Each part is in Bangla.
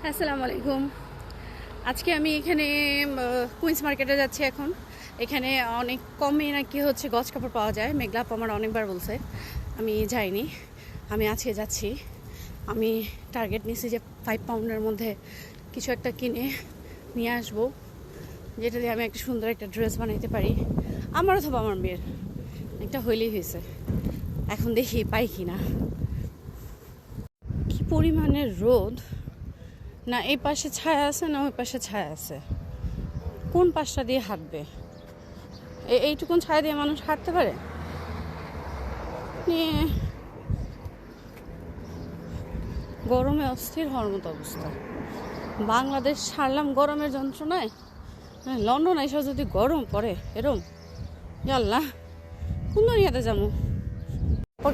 আসসালামু আলাইকুম। আজকে আমি এখানে কুইন্স মার্কেটে যাচ্ছি। এখন এখানে অনেক কমে নাকি হচ্ছে গজ কাপড় পাওয়া যায়। মেঘলা আপু আমার অনেকবার বলছে, আমি যাইনি। আমি আজকে যাচ্ছি। আমি টার্গেট নিয়েছি যে 5 পাউন্ডের মধ্যে কিছু একটা কিনে নিয়ে আসবো, যেটা দিয়ে আমি একটা সুন্দর একটা ড্রেস বানাইতে পারি। আমার অথবা আমার মেয়ের একটা হইলেই হয়েছে। এখন দেখি পাই কি না। কি পরিমাণের রোদ! না এই পাশে ছায়া আছে, না ওই পাশে ছায়া আছে। কোন পাশটা দিয়ে হাঁটবে? এইটুকুন ছায়া দিয়ে মানুষ হাঁটতে পারে? গরমে অস্থির হওয়ার মতো অবস্থা। বাংলাদেশ ছাড়লাম গরমের যন্ত্রণায়, লন্ডন এসে যদি গরম পড়ে এরম, আল্লাহ কোন দুনিয়াতে যাবো।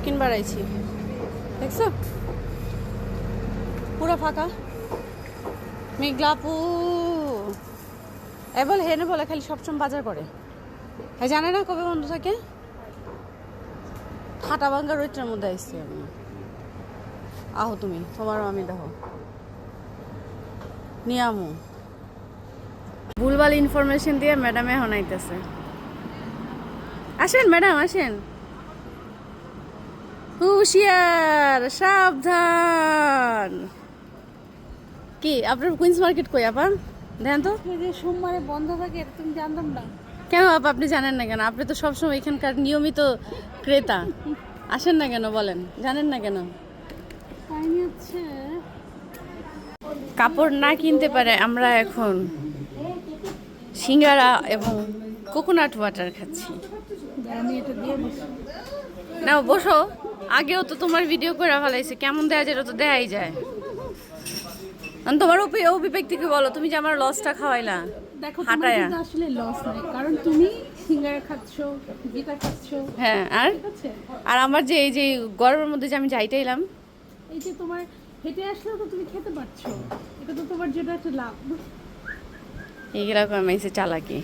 কিনবার আইছি, দেখছো পুরো ফাঁকা। মেঘলাপু বলে হেনে বলে খালি সবসময় বাজার করে, হ্যাঁ জানে না কবে বন্ধ থাকে। ঠাটা ভাঙ্গা রোদটার মধ্যে আসছি আমি। আহো তুমি, তোমারও আমি দেখো নিয়ামু। ভুলভাল ইনফরমেশন দিয়ে ম্যাডামে হনাইতেছে। আসেন ম্যাডাম আসেন, হুশিয়ার সাবধান। কি আপনার কুইন্স মার্কেট কই আপা? দেন তো। যে সোমবারে বন্ধ থাকে এটা তুমি জানতাম না। কেন আপা আপনি জানেন না কেন? আপনি তো সবসময় এখানকার নিয়মিত ক্রেতা, আসেন না কেন বলেন? জানেন না কেন? কাহিনী হচ্ছে কাপড় না কিনতে পারে আমরা এখন সিঙ্গারা এবং কোকোনাট ওয়াটার খাচ্ছি। আমি এটা দিয়ে বসি। নাও বসো। আগেও তো তোমার ভিডিও করে ফেলাইছে, কেমন দেয়া যায় এটা তো দেয়াই যায়। তোমার অভিব্যক্তি থেকে বলো, তুমি যে আমার লসটা খাওয়াইলা দেখো তোমার হাঁটায়া। কিন্তু আসলে লস নাই, কারণ তুমি সিঙ্গারা খাচ্ছো, যেটা খাচ্ছো, হ্যাঁ, আর ঠিক আছে। আর আমার যে এই যে গরমের মধ্যে যে আমি যাইতে এলাম, এই যে তোমার হেঁটে আসলেও তো তুমি খেতে পারছো, এটা তো তোমার জন্য একটা লাভ। এইরকম এসে চালাকি।